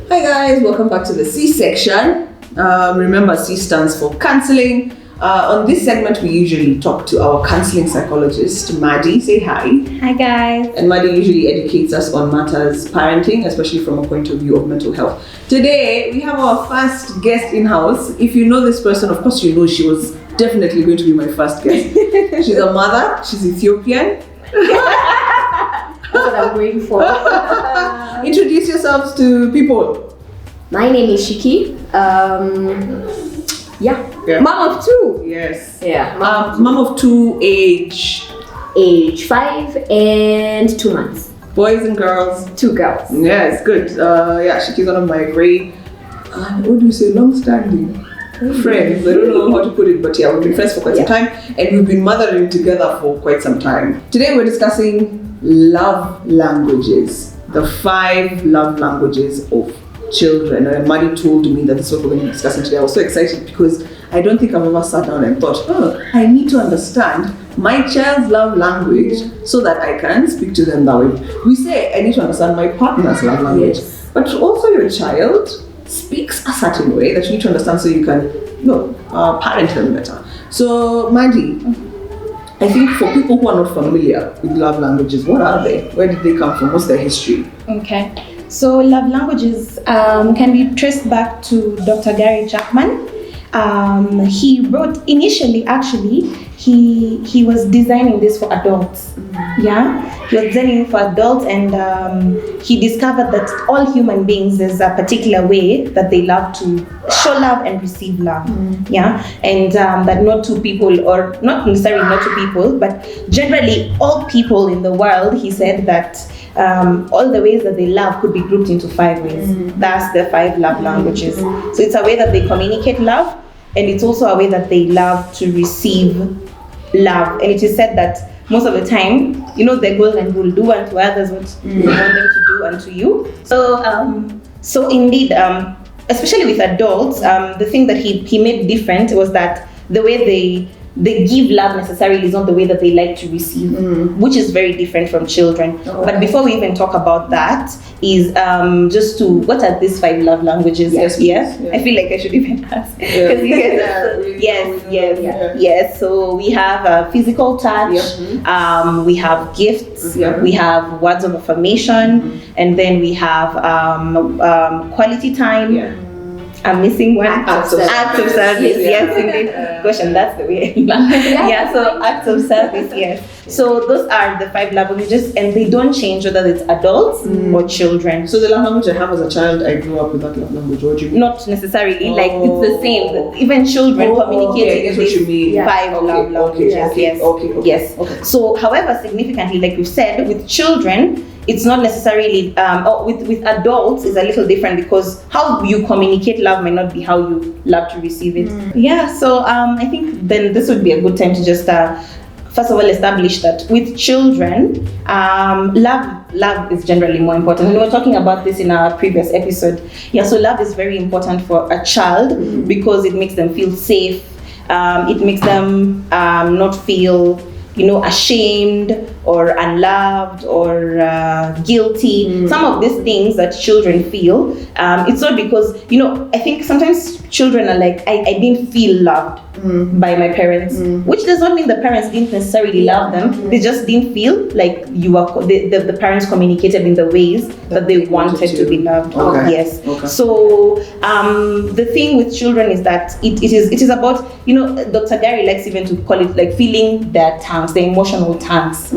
Hi guys, welcome back to the C section. Remember, C stands for counseling. On this segment, we usually talk to our counseling psychologist, Maddie. Say hi. Hi guys. And Maddie usually educates us on matters parenting, especially from a point of view of mental health. Today, we have our first guest in-house. If you know this person, of course you know she was definitely going to be my first guest. She's a mother, she's Ethiopian. That's what I'm going for. Introduce yourselves to people. My name is Shiki. Yeah. Mom of two. Yes. Yeah. Mom of two, age 5 and 2 months. boys and girls. 2 girls. Yeah, it's good. She's one of my very, what do you say, long-standing friends. I don't know how to put it, but yeah, we've been friends for quite some time, and we've been mothering together for quite some time. Today we're discussing love languages, the 5 love languages of children. And Maddie told me that this is what we're going to be discussing today. I was so excited because I don't think I've ever sat down and thought, I need to understand my child's love language so that I can speak to them that way. We say I need to understand my partner's love language, but also your child speaks a certain way that you need to understand so you can parent them better. So Maddie, I think for people who are not familiar with love languages, what are they? Where did they come from? What's their history? Okay, so love languages can be traced back to Dr. Gary Chapman. He wrote initially, he was designing this for adults. He was designing for adults, and he discovered that all human beings, there's a particular way that they love to show love and receive love. And that not two people, or not necessarily not two people, but generally all people in the world, he said that all the ways that they love could be grouped into 5 ways. That's the 5 love languages. So it's a way that they communicate love, and it's also a way that they love to receive love. And it is said that most of the time, the golden rule, do unto others what you want them to do unto you. So indeed, especially with adults, the thing that he made different was that the way they give love necessarily is not the way that they like to receive, which is very different from children. But before we even talk about that, is just to, what are these 5 love languages? Yes. I feel like I should even ask. Yes. So we have physical touch, we have gifts, we have words of affirmation, and then we have quality time. I'm missing one. Acts of service. Yes, indeed. Gosh, and that's the way. So acts of service. Yes. So those are the 5 love languages, and they don't change whether it's adults or children. So the love language I have as a child, I grew up with that love language. What do you mean? Not necessarily. Like it's the same. Even children communicate in these 5 love languages. Yes. So, however, significantly, like we've said, with children, it's not necessarily, with adults, it's a little different because how you communicate love might not be how you love to receive it. So I think then this would be a good time to just, first of all, establish that with children, love is generally more important. We were talking about this in our previous episode. So love is very important for a child because it makes them feel safe. It makes them not feel ashamed or unloved or guilty. Some of these things that children feel, it's not because, I think sometimes children are like, I didn't feel loved by my parents, which does not mean the parents didn't necessarily love them. They just didn't feel like the parents communicated in the ways that they wanted to be loved. So the thing with children is that it is about, Dr. Gary likes even to call it like feeling their tanks, the emotional tanks.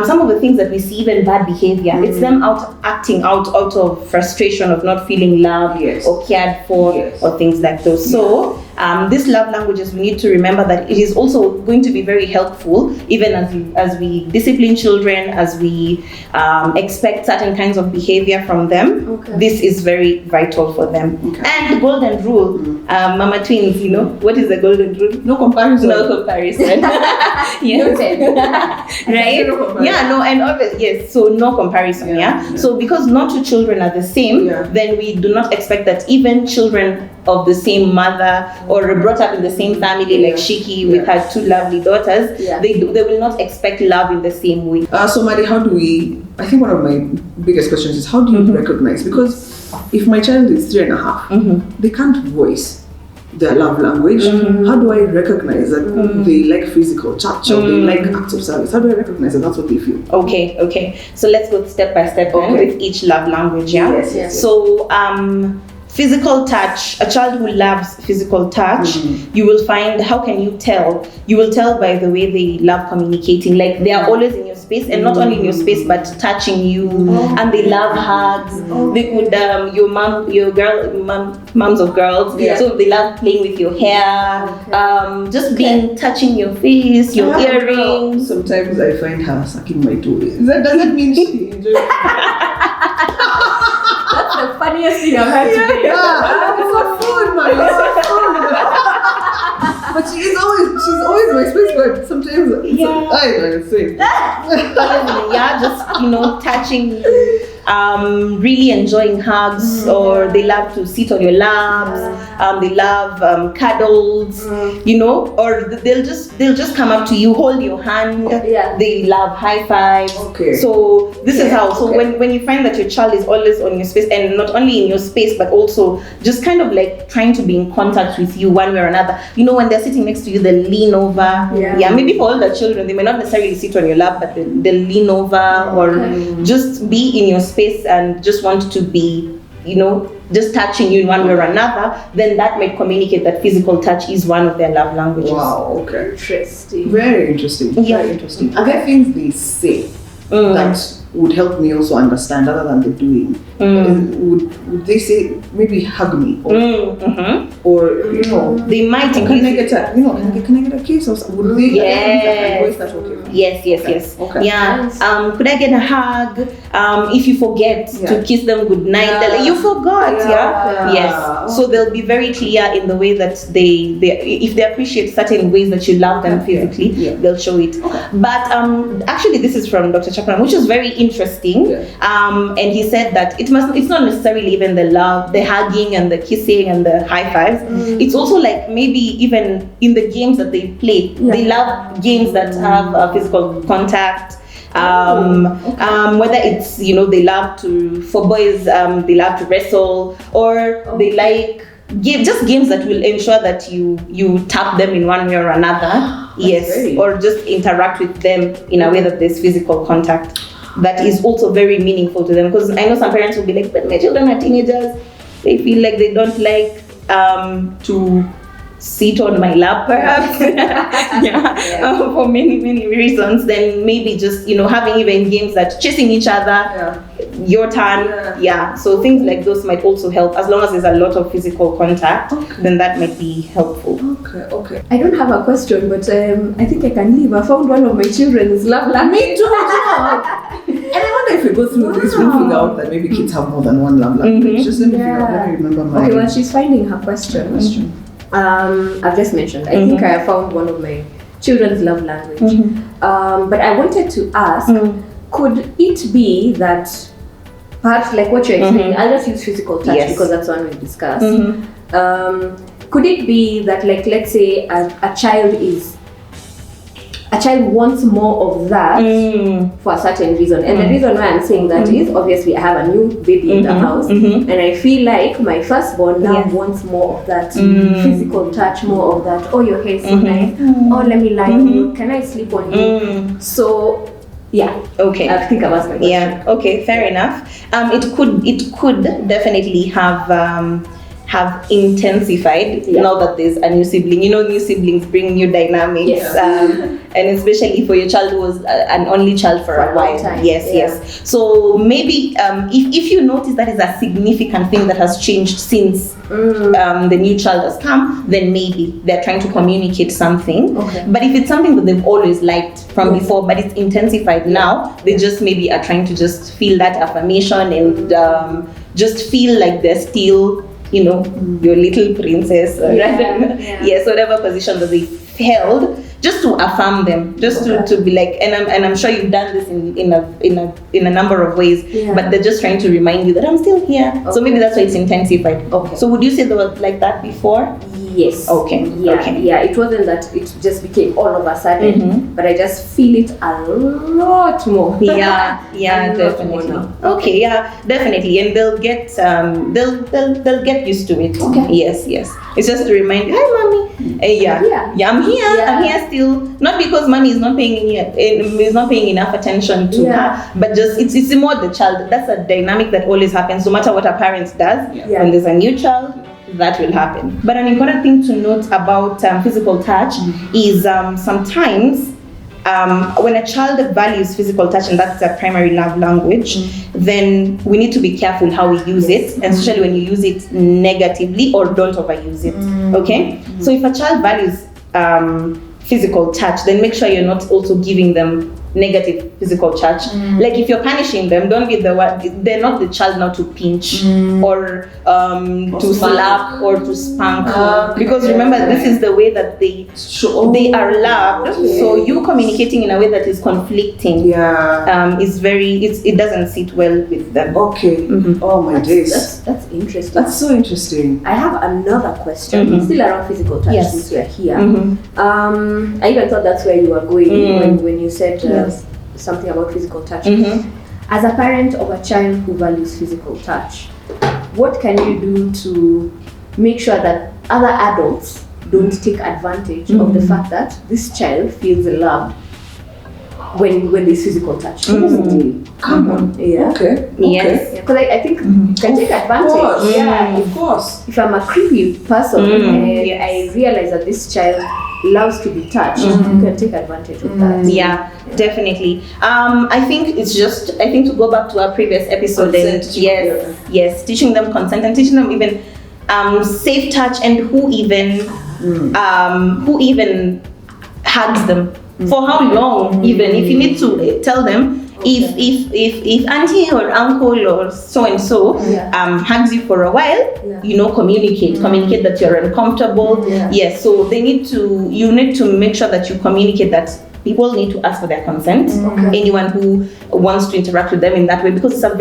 Some of the things that we see, even bad behavior, it's them acting out of frustration of not feeling loved or cared for or things like those. So these love languages, we need to remember that it is also going to be very helpful even as we discipline children, as we expect certain kinds of behavior from them. This is very vital for them. And the golden rule, Mama Twins, what is the golden rule? No comparison. Right? And obviously, so no comparison. So because not two children are the same, then we do not expect that even children of the same mother or brought up in the same family like Shiki with her 2 lovely daughters, they will not expect love in the same way. So Maddie, how do we, I think one of my biggest questions is, how do you recognize? Because if my child is 3.5, they can't voice their love language. How do I recognize that they like physical touch or they like acts of service? How do I recognize that that's what they feel? Okay. So let's go step by step with each love language. Yes. So physical touch, a child who loves physical touch, you will find, how can you tell? You will tell by the way they love communicating. Like they are always in your space, and not only in your space but touching you, and they love hugs. They could moms of girls, so they love playing with your hair, just being touching your face, your earrings. Sometimes I find her sucking my toes. Does that mean she enjoys it? That's the funniest thing I've heard today. It's not food, man. It's not food. But she's always my space, but sometimes I don't say. Just touching, really enjoying hugs, or they love to sit on your laps. They love cuddles, or they'll just come up to you, hold your hand. They love high fives. So this is how. So when you find that your child is always on your space, and not only in your space but also just kind of like trying to be in contact with you one way or another. When they're sitting next to you, they'll lean over. Maybe for older children, they may not necessarily sit on your lap, but they'll lean over or just be in your space and just want to be, just touching you in one way or another. Then that might communicate that physical touch is one of their love languages. Wow, okay. Interesting. Very interesting. Very interesting. Are there things they say that would help me also understand other than the doing? Would they say, maybe hug me? Or they might. Can I get a kiss? Or would they? Yes. Yes. Okay. Could I get a hug? If you forget to kiss them goodnight, you forgot. Yes. So they'll be very clear in the way that they if they appreciate certain ways that you love them physically, they'll show it. But actually, this is from Dr. Chapman, which is very interesting. And he said that it's not necessarily even the love, the hugging and the kissing and the high fives. It's also like maybe even in the games that they play. They love games that have physical contact. Whether it's they love to, for boys, they love to wrestle, or they like just games that will ensure that you tap them in one way or another. Or just interact with them in a way that there's physical contact. That is also very meaningful to them, because I know some parents will be like, but my children are teenagers, they feel like they don't like to sit on my lap, perhaps. For many reasons. Then maybe just having even games that chasing each other, your turn. So things like those might also help, as long as there's a lot of physical contact. Then that might be helpful. Okay. I don't have a question, but I think I can leave. I found one of my children's love language. Me too. And I wonder if we go through this, we'll figure out that maybe kids have more than one love language. Just let me figure out. Let me remember mine. Okay, well, she's finding her question. I've just mentioned, I think I found one of my children's love language. But I wanted to ask, could it be that perhaps like what you're explaining, I'll just use physical touch because that's one we discussed. Could it be that, like, let's say a child wants more of that for a certain reason, and the reason why I'm saying that is obviously I have a new baby in the house, and I feel like my firstborn now wants more of that physical touch, more of that. Oh, your hair is so nice. Oh, let me lie on you. Can I sleep on you? So okay. I think I've asked my question. Okay. Fair enough. It could definitely have intensified now that there's a new sibling. New siblings bring new dynamics, and especially for your child who was an only child for a while. Yes. So maybe if you notice that is a significant thing that has changed since the new child has come, then maybe they're trying to communicate something. But if it's something that they've always liked from before, but it's intensified now, they just maybe are trying to just feel that affirmation and just feel like they're still your little princess, whatever position that they held, just to affirm them, just to be like, and I'm sure you've done this in a number of ways, but they're just trying to remind you that I'm still here. So maybe that's why it's intensified. So would you say they were like that before? Yes. Okay. Yeah. It wasn't that it just became all of a sudden, but I just feel it a lot more. Yeah, definitely. Okay, yeah, definitely, and they'll get they'll get used to it. Okay. Yes. It's just to remind you, hi, mommy. I'm here. I'm here still. Not because mommy is not paying enough attention to her, but just it's more the child. That's a dynamic that always happens, no matter what a parent does. When there's a new child, that will happen. But an important thing to note about physical touch is sometimes when a child values physical touch and that's their primary love language, then we need to be careful how we use it, and especially when you use it negatively, or don't overuse it. Okay? So if a child values physical touch, then make sure you're not also giving them negative physical touch. Like if you're punishing them, don't give the word. They're not the child now to pinch or to slap or to spank, because remember, this is the way that they are loved. So you communicating in a way that is conflicting is it doesn't sit well with them. Oh my days, that's interesting. That's so interesting. I have another question, still around physical touch, since we're here. I even thought that's where you were going when you said something about physical touch. As a parent of a child who values physical touch, what can you do to make sure that other adults don't take advantage of the fact that this child feels loved when there's physical touch? Come on. Yes. Because I think you can take advantage. Of course. If I'm a creepy person and I realize that this child loves to be touched, you can take advantage of that. Yeah, definitely. I think to go back to our previous episode, teaching them consent and teaching them even safe touch, and who even hugs them. For how long? Even if you need to tell them, if auntie or uncle or so and so hugs you for a while, communicate that you're uncomfortable. Yes, so you need to make sure that you communicate that people need to ask for their consent. Anyone who wants to interact with them in that way, because it's a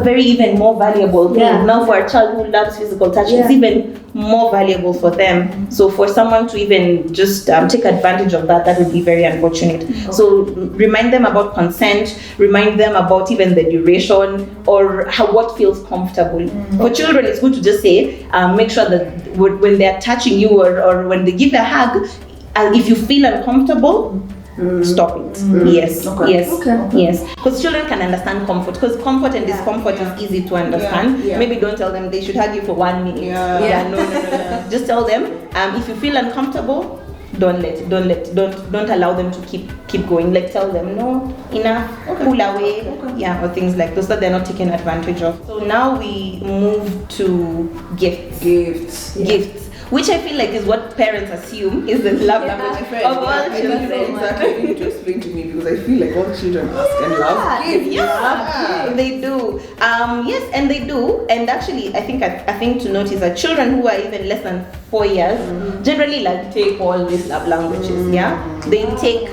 very even more valuable thing. Now for a child who loves physical touch, it's even more valuable for them. So for someone to even just take advantage of that would be very unfortunate. So remind them about consent, remind them about even the duration or what feels comfortable. For children, it's good to just say, make sure that when they're touching you or when they give a hug, if you feel uncomfortable, stop it. Yes. Because children can understand comfort. Because comfort and discomfort is easy to understand. Maybe don't tell them they should hug you for 1 minute. No. Just tell them if you feel uncomfortable, don't allow them to keep going. Like tell them no, enough, pull away, or things like those, so that they're not taken advantage of. So now we move to gifts. Which I feel like is what parents assume is the love language of all children. Exactly. You need to explain to me, because I feel like all children ask and love gifts. They do. Yes, and they do. And actually, I think to notice that children who are even less than 4 years generally take all these love languages. They take.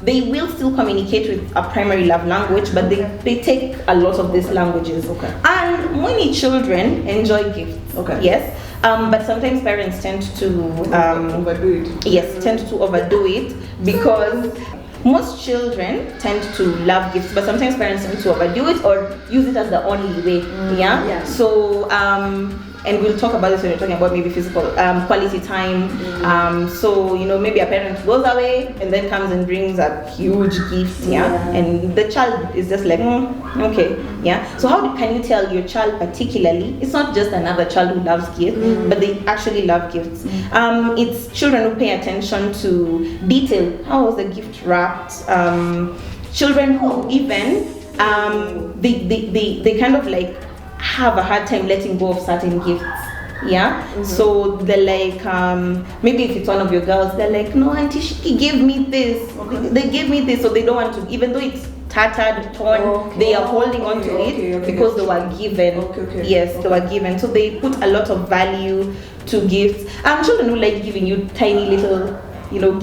They will still communicate with a primary love language, but they take a lot of these languages. And many children enjoy gifts. Yes. But sometimes parents tend to overdo it. Yes, tend to overdo it, because most children tend to love gifts, but sometimes parents tend to overdo it or use it as the only way. So and we'll talk about this when we're talking about maybe physical quality time. So maybe a parent goes away and then comes and brings a huge gift, and the child is just like, okay, So how can you tell your child particularly? It's not just another child who loves gifts, but they actually love gifts. It's children who pay attention to detail. How was the gift wrapped? Children who even they kind of like have a hard time letting go of certain gifts. So they're like, maybe if it's one of your girls, they're like, no, auntie, she gave me this. They gave me this, so they don't want to, even though it's tattered, torn, they are holding on to it because they were given. They were given. So they put a lot of value to gifts. Children who like giving you tiny little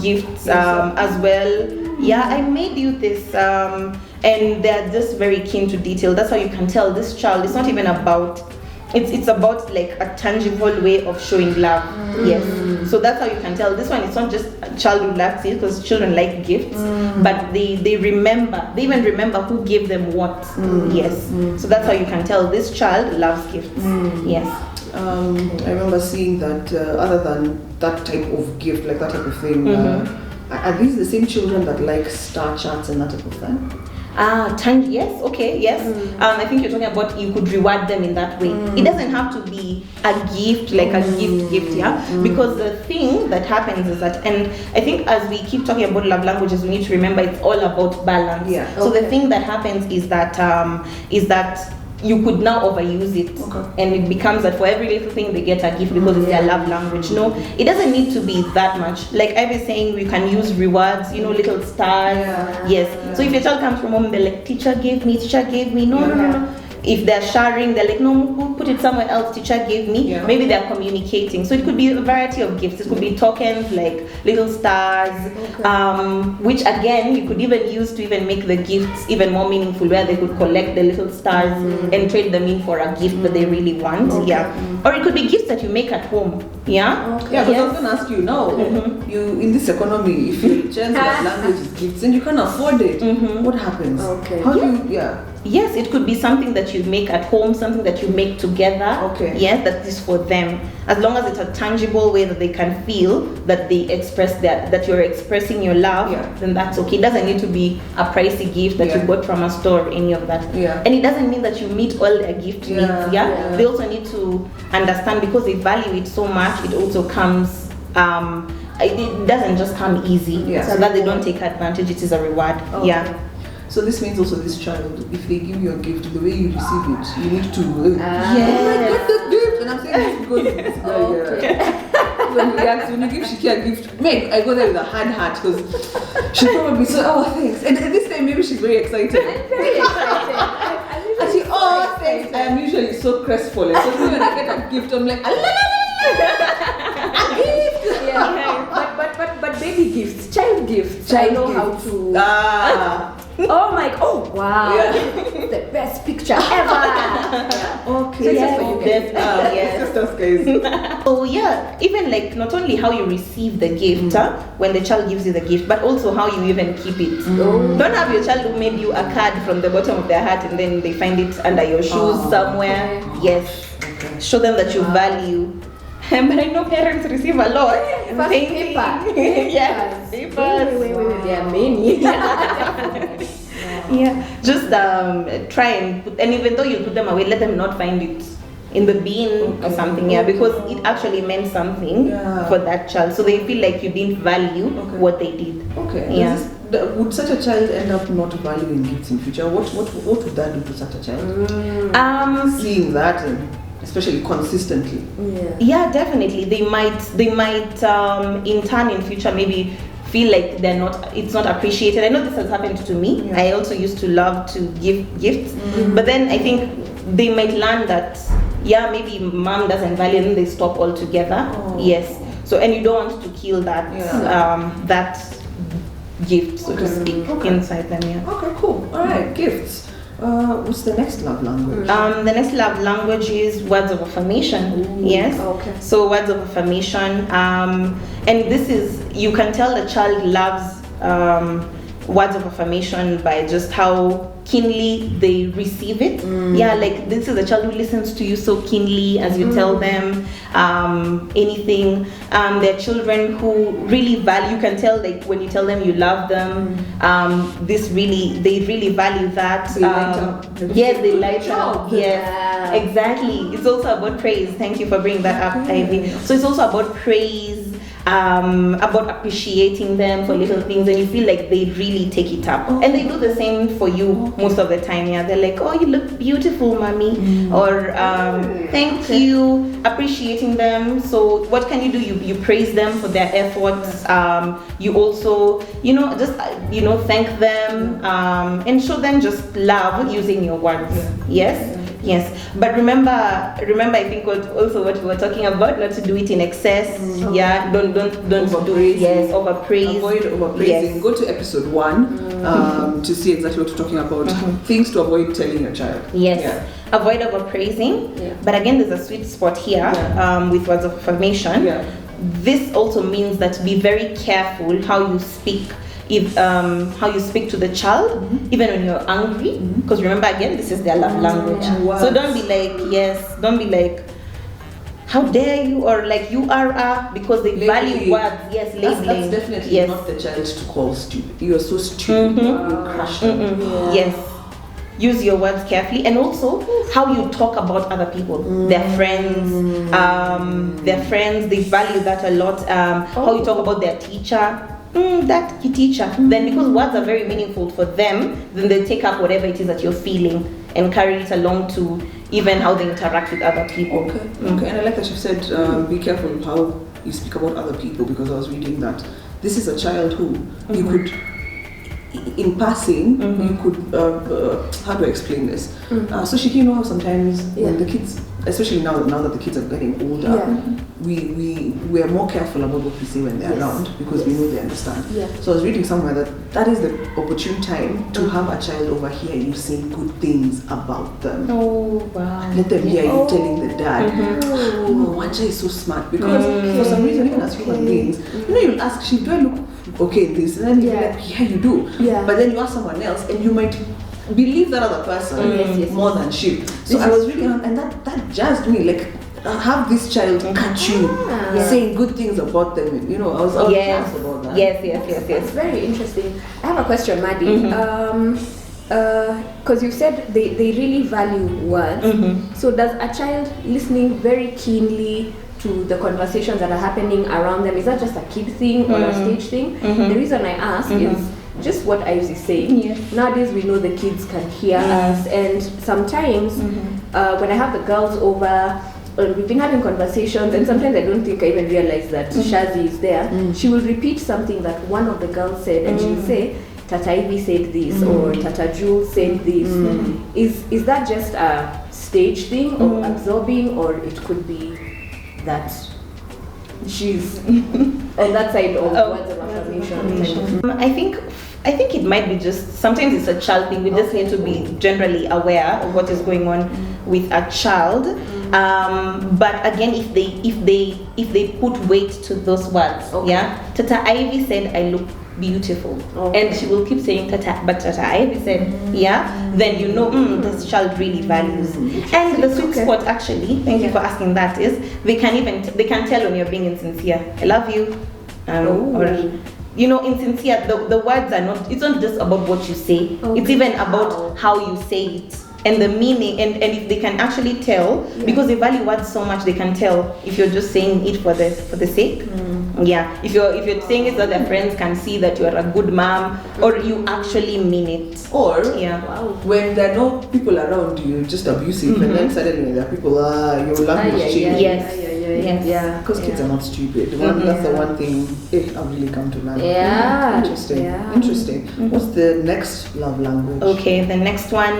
gifts as well. Yeah, I made you this, and they're just very keen to detail. That's how you can tell this child. It's not even about. It's about like a tangible way of showing love. Yes. So that's how you can tell. This one, it's not just a child who loves it, because children like gifts, but they remember. They even remember who gave them what. Yes. So that's how you can tell this child loves gifts. Yes. I remember seeing that other than that type of gift, like that type of thing, are these the same children that like star charts and that type of thing? Yes, okay, yes. I think you're talking about you could reward them in that way. It doesn't have to be a gift, like a gift, yeah? Because the thing that happens is that, and I think as we keep talking about love languages, we need to remember it's all about balance. Yeah. So the thing that happens is that you could now overuse it, and it becomes that for every little thing they get a gift because it's their love language. No, it doesn't need to be that much. Like I was saying, we can use rewards, little stars. Yes. So if your child comes from home, they're like, teacher gave me. No. If they're sharing, they're like, no, put it somewhere else, teacher gave me. Maybe they're communicating. So it could be a variety of gifts. It could be tokens, like little stars, which again, you could even use to even make the gifts even more meaningful, where they could collect the little stars and trade them in for a gift that they really want. Or it could be gifts that you make at home. Because I was going to ask you now, you in this economy, if your child's love language is gifts and you can't afford it, what happens? How do you, Yes, it could be something that you make at home, something that you make together. Yes, that is for them. As long as it's a tangible way that they can feel that they express that you're expressing your love, then that's okay. It doesn't need to be a pricey gift that you got from a store or any of that. And it doesn't mean that you meet all their gift needs. They also need to understand, because they value it so much, it also comes it doesn't just come easy. So that they don't take advantage, it is a reward. So this means also this child, if they give you a gift, the way you receive it, you need to oh my God, the gift! And I'm saying this because this guy when you give Shiki a gift, I go there with a hard heart, because she'll probably say, thanks. And this time maybe she's very excited. I'm very excited. And she, thanks. I am usually so crestfallen. So when I get a gift, I'm like, a gift! But baby gifts, child gifts, I know how to. Oh wow! The best picture ever. Okay. So even like not only how you receive the gift when the child gives you the gift, but also how you even keep it. Don't have your child who made you a card from the bottom of their heart and then they find it under your shoes somewhere. Yes. Show them that you value. But I know parents receive a lot. Paper. Yes, papers. Wait, there are many. Just try and put, and even though you put them away, let them not find it in the bin or something. Because it actually meant something for that child, so they feel like you didn't value what they did. Would such a child end up not valuing gifts in future? What would that do to such a child? Seeing that, especially consistently. Definitely. They might in turn in future maybe feel like it's not appreciated. I know this has happened to me. I also used to love to give gifts, but then I think they might learn that maybe mom doesn't value, and they stop altogether. Yes. So, and you don't want to kill that that gift, so to speak, inside them. Okay, cool. All right, gifts. What's the next love language? The next love language is words of affirmation. Yes. Okay. So words of affirmation, and this is, you can tell the child loves words of affirmation by just how keenly they receive it. Like this is a child who listens to you so keenly as you tell them anything. They're children who really value, you can tell like when you tell them you love them, they really value that. They light up. Yes, exactly. It's also about praise. Thank you for bringing that up, Ivy. So it's also about praise, about appreciating them for little things, and you feel like they really take it up. And they do the same for you most of the time. They're like, you look beautiful, mommy, or thank you, appreciating them. So what can you do? You praise them for their efforts. You also thank them and show them just love using your words. Yes. Yes, but remember, I think what we were talking about, not to do it in excess. Yeah, don't overpraise. Yes, overpraise. Avoid overpraising. Yes. Go to episode 1 to see exactly what we're talking about. Things to avoid telling your child. Yes. Yeah. Avoid overpraising. Yeah. But again, there's a sweet spot here with words of affirmation. Yeah. This also means that be very careful how you speak. If how you speak to the child, even when you're angry, because remember again, this is their love language. So don't be like, how dare you, or like you are because they value words. Yes, labeling. That's definitely not the child to call stupid. You are so stupid. You crush them. Yes. Use your words carefully, and also how you talk about other people, their friends. They value that a lot. How you talk about their teacher. That teacher. Then because words are very meaningful for them, then they take up whatever it is that you're feeling and carry it along to even how they interact with other people. Okay. And I like that you said be careful how you speak about other people, because I was reading that this is a child who you could, in passing, you could how do I explain this? So you know how sometimes when the kids, especially now that the kids are getting older, we are more careful about what we say when they're around, because we know they understand. So I was reading somewhere that is the opportune time to have a child over here you saying good things about them. Oh wow! Let them hear you telling the dad, "Oh, Wanja is so smart," because for some reason, even as human beings, you'll ask, "Do I look okay in this?" And then you'll be like, "Yeah, you do." But then you ask someone else, and you might believe that other person more than she. So I was really, and that jazzed me, like, have this child catch you saying good things about them. I was jazzed about that. Yes. It's very interesting. I have a question, Maddie. Because you said they really value words. So does a child listening very keenly to the conversations that are happening around them, is that just a kid thing or a stage thing? The reason I ask is just what I was saying. Nowadays we know the kids can hear us, and sometimes when I have the girls over, we've been having conversations, and sometimes I don't think I even realize that Shazi is there. She will repeat something that one of the girls said, and she'll say, Tata Ivy said this, or Tata Jules said this. Is that just a stage thing of absorbing, or it could be that she's on that side of words of affirmation? I think it might be just, sometimes it's a child thing. We just need to be generally aware of what is going on with a child. But again, if they put weight to those words, Tata Ivy said I look beautiful, and she will keep saying Tata Ivy said, then this child really values. And the sweet spot, actually, thank you for asking that, is they can tell when you're being insincere. I love you, or insincere. The words are not. It's not just about what you say. It's even about how you say it and the meaning. And if they can actually tell, because they value words so much, they can tell if you're just saying it for the sake. If you're saying it so that their friends can see that you're a good mom, or you actually mean it, or when there are no people around you, just abusive, and then suddenly there are people, your language changes. Because kids are not stupid. That's the one thing I've really come to learn. Interesting. What's the next love language? Okay, the next one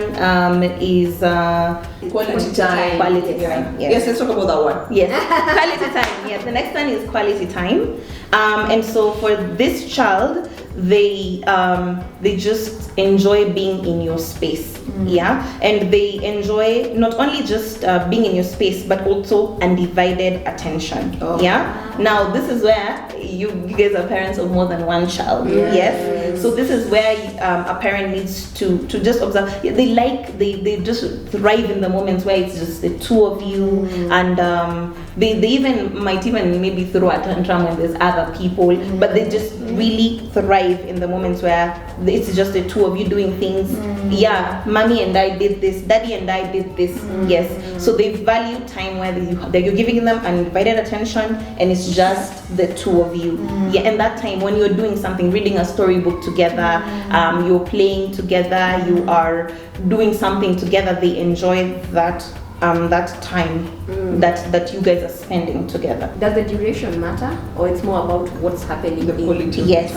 is quality time. Quality time. Yes, let's talk about that one. Yes, quality time. Yes, the next one is quality time. And so for this child, they just enjoy being in your space. And they enjoy not only just being in your space, but also undivided attention. Now this is where you guys are parents of more than one child. So this is where a parent needs to just observe. They just thrive in the moments where it's just the two of you, and they might even maybe throw a tantrum when there's other people, but they just really thrive in the moments where it's just the two of you doing things. Mommy and I did this, daddy and I did this. So they value time where you're giving them undivided attention, and it's just the two of you. And that time when you're doing something, reading a storybook together, you're playing together, you are doing something together, they enjoy that time that you guys are spending together. Does the duration matter, or it's more about what's happening? The quality. Yes,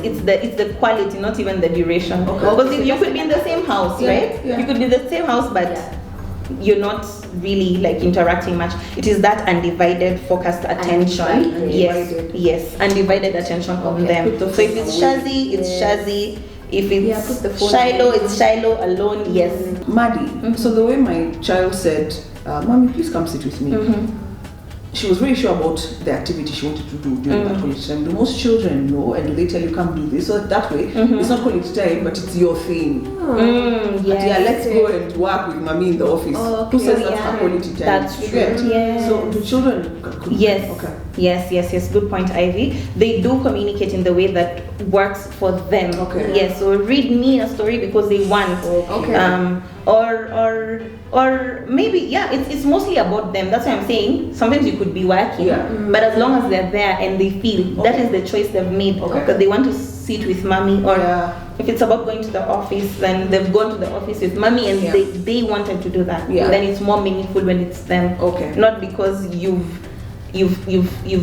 it's the quality, not even the duration. Because you could be in the same house, right? You could be in the same house, but you're not really like interacting much. It is that undivided, focused attention. Yes, undivided attention from them. So if it's Shazi, it's Shazi. If it's Shiloh, it's Shiloh alone. Yes. Maddie. So the way my child said, "Mommy, please come sit with me." She was very sure about the activity she wanted to do during that quality time. Do most children know, and do they tell you come do this? So that way, it's not quality time, but it's your thing. Let's go and work with mommy in the office. Who says that's her quality time? That's true. Yes. So do children? Yes. Okay. Yes. Good point, Ivy. They do communicate in the way that works for them. Okay. Yes. So read me a story because they want. Okay. Or maybe it's mostly about them. That's what I'm saying. Sometimes you could be working, but as long as they're there and they feel that is the choice they've made, because they want to sit with mommy, or if it's about going to the office, then they've gone to the office with mommy and they wanted to do that. Then it's more meaningful when it's them. Not because you've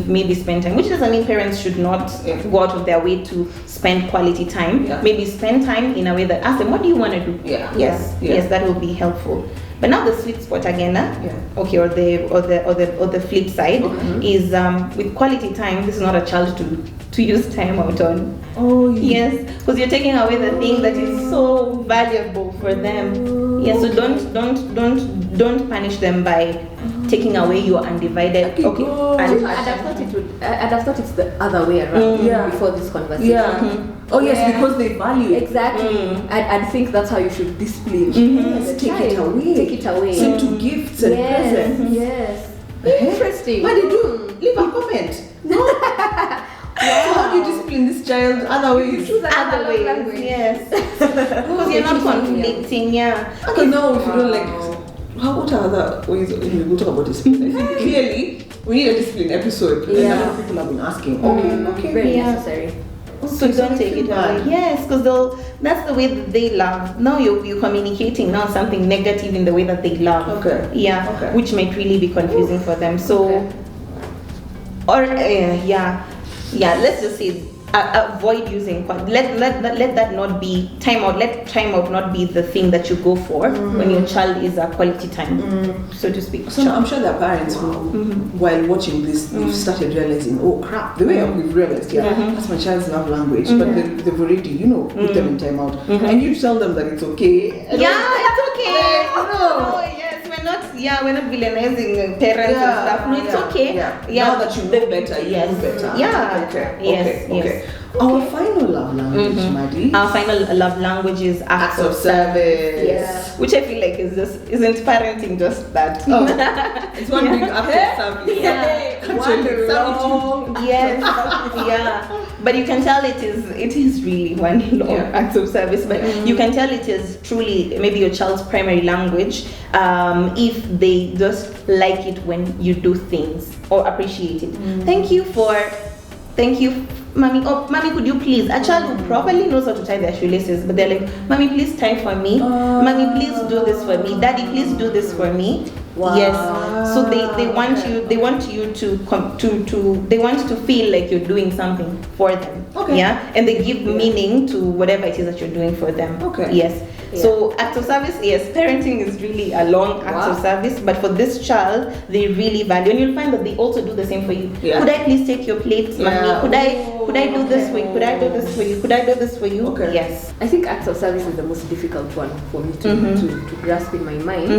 maybe spent time, which doesn't mean parents should not go out of their way to spend quality time. Maybe spend time in a way that ask them, what do you want to do? Yes, that will be helpful. But now the sweet spot again, or the flip side is with quality time. This is not a child to use time out on. Yes, because you're taking away the thing that is so valuable for them. Yes, so don't punish them by taking away your undivided. I'd have thought it's the other way around before this conversation. Because they value it. Exactly. I'd think that's how you should discipline. Take it away. Send to gifts and presents. Yes. Interesting. What do you do? Leave a comment. No. So how do you discipline this child? Other ways. Other ways. Yes. Because you're not conflicting. Okay, now if you don't like, what are other ways we'll talk about discipline? I think clearly we need a discipline episode. And a lot of people have been asking. Okay. Very necessary. So don't take it away. Yes, because that's the way that they love. Now you're communicating now something negative in the way that they love. Which might really be confusing for them. So, let's just say avoid using let that not be timeout. Let timeout not be the thing that you go for when your child is a quality time, so to speak. So I'm sure that parents who, while watching this, they've started realizing, oh crap, the way we've realized, that's my child's love language, but they've already, put them in timeout, and you tell them that it's okay. It's okay. We're not villainizing parents and stuff. No, it's okay. Now that you know better, you know better. Okay. Our final love language, Maddie. Our final love language is acts of service. Yes. Which I feel like isn't parenting just that. It's one big act of service. Yes. But you can tell it is really one long act of service. But you can tell it is truly maybe your child's primary language if they just like it when you do things or appreciate it. Thank you, mommy. Oh, mommy, could you please? A child who probably knows how to tie their shoelaces, but they're like, mommy, please tie for me. Mommy, please do this for me. Daddy, please do this for me. Wow. Yes. So they want you. They want you they want to feel like you're doing something for them. Okay. Yeah. And they give meaning to whatever it is that you're doing for them. Okay. Yes. So act of service, yes, parenting is really a long act of service, but for this child, they really value, and you'll find that they also do the same for you. Could I please take your plates, mommy? Could I do this for you? Could I do this for you? Could I do this for you? Okay. Yes. I think acts of service is the most difficult one for me to grasp in my mind.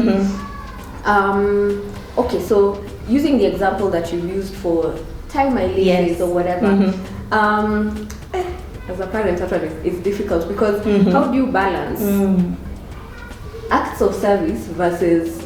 Okay, so using the example that you used for tie my laces or whatever, as a parent, actually, it's difficult because how do you balance acts of service versus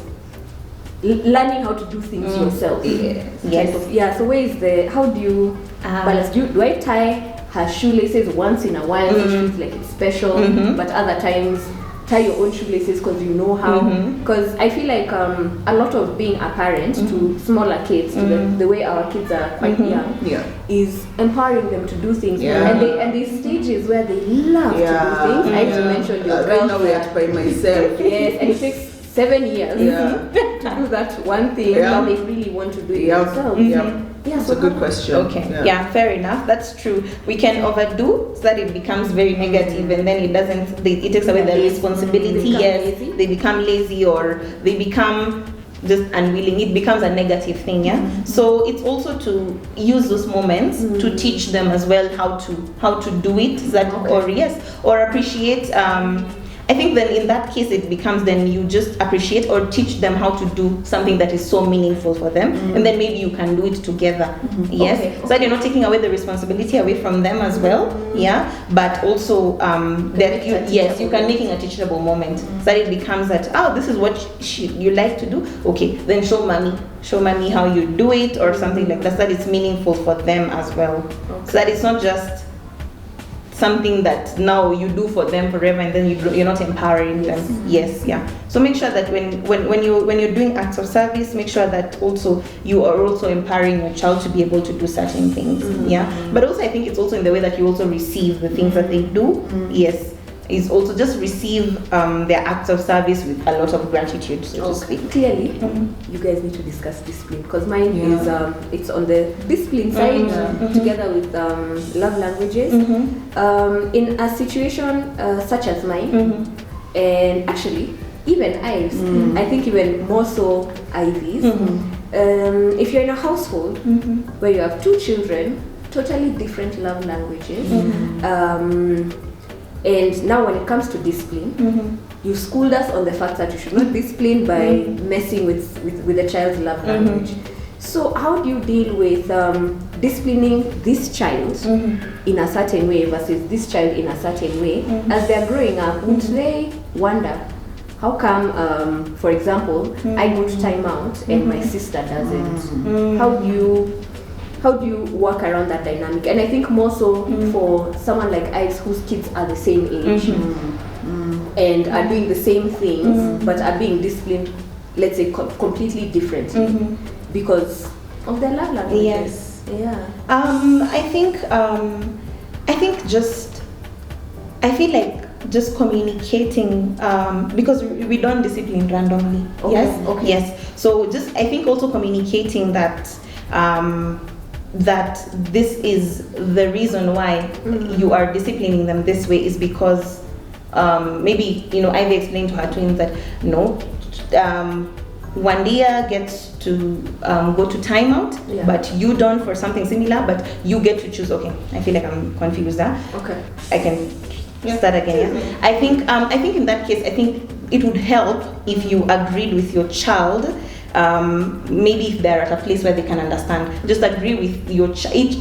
learning how to do things yourself? So where is how do you balance? Do I tie her shoelaces once in a while so she feels like it's special, but other times tie your own shoelaces because you know how? Because I feel like a lot of being a parent to smaller kids, to the way our kids are quite young, is empowering them to do things. And these stages where they love to do things. I used to mention your right now we're at by myself. Yes, and it takes 7 years to do that one thing, but they really want to do it themselves. Yeah, that's a good question. Okay, fair enough. That's true. We can overdo so that it becomes very negative, and then it takes away their responsibility. They become lazy, or they become just unwilling. It becomes a negative thing. So it's also to use those moments to teach them as well how to do it. Or appreciate. I think then in that case it becomes then you just appreciate or teach them how to do something that is so meaningful for them, and then maybe you can do it together. So that you're not taking away the responsibility away from them as well. But also that you can make it a teachable moment, so that it becomes that this is what you like to do. Okay, then show mommy how you do it, or something like that. So that it's meaningful for them as well. So that it's not just something that now you do for them forever, and then you're not empowering them. So make sure that when you're doing acts of service, make sure that also you are also empowering your child to be able to do certain things. But also I think it's also in the way that you also receive the things that they do. Is also just receive their acts of service with a lot of gratitude, so to speak. Clearly, you guys need to discuss discipline, because mine is it's on the discipline side together with love languages. In a situation such as mine, and actually even Ives, I think even more so Ivy's, if you're in a household where you have 2 children, totally different love languages, and now when it comes to discipline, you schooled us on the fact that you should not discipline by messing with the child's love language. So how do you deal with disciplining this child in a certain way versus this child in a certain way? As they're growing up, would they wonder, how come, for example, I go to time out and my sister doesn't? How do you work around that dynamic? And I think more so for someone like Ives, whose kids are the same age and are doing the same things, but are being disciplined, let's say, completely differently because of their love languages. I feel like just communicating, because we don't discipline randomly. So just I think also communicating that that this is the reason why you are disciplining them this way is because maybe Ivy explained to her twins that Wandia gets to go to timeout, but you don't for something similar, but you get to choose. Okay, I feel like I'm confused there. Okay, I can start again. I think in that case, I think it would help if you agreed with your child. Maybe if they're at a place where they can understand, just agree with your each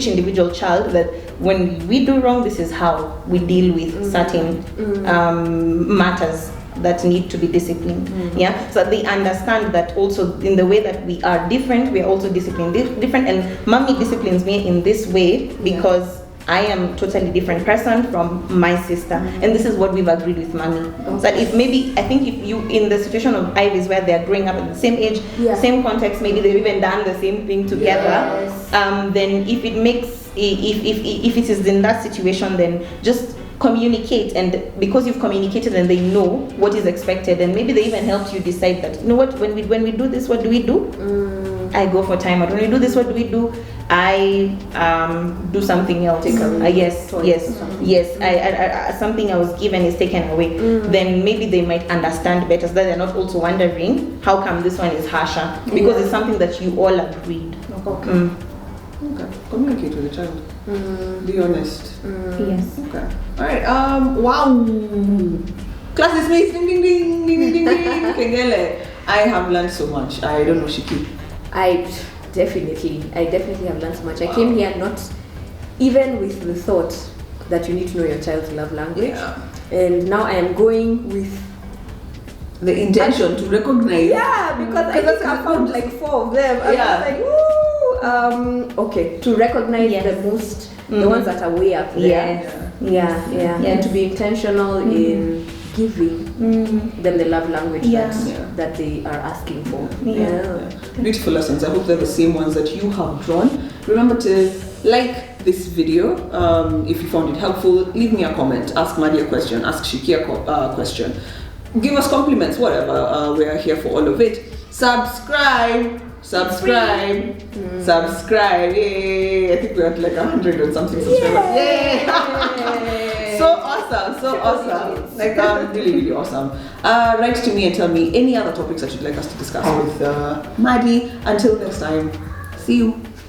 individual child that when we do wrong, this is how we deal with certain matters that need to be disciplined. So they understand that also in the way that we are different, we are also disciplined different, and mommy disciplines me in this way because I am totally different person from my sister, and this is what we've agreed with mommy. That if maybe, I think if you, in the situation of Ivy's where they're growing up at the same age, same context, maybe they've even done the same thing together, then if it makes, if it is in that situation, then just communicate, and because you've communicated and they know what is expected, and maybe they even helped you decide that, what, when we do this, what do we do? I go for time out. When we do this, what do we do? I do something else. Yes. Something I was given is taken away. Then maybe they might understand better, so that they're not also wondering how come this one is harsher, because it's something that you all agreed. Okay. Communicate with the child. Be honest. Yes. Okay. All right. Wow. Class dismissed. Ding ding ding ding ding ding. Kengele. I have learned so much. I don't know, Shiki. I definitely have learned so much. I came here not even with the thought that you need to know your child's love language, and now I am going with the intention to recognize. Because I think I found like 4 of them. And I was like, okay, to recognize the most, the ones that are way up there. And to be intentional in giving them the love language that they are asking for. Beautiful lessons. I hope they're the same ones that you have drawn. Remember to like this video. If you found it helpful, leave me a comment. Ask Maddie a question. Ask Shiki a question. give us compliments, whatever. We are here for all of it. Subscribe. Yay. I think we're at like 100 and something subscribers. Yay! So awesome. Like really awesome. Write to me and tell me any other topics that you'd like us to discuss with Maddie. Until next time, see you.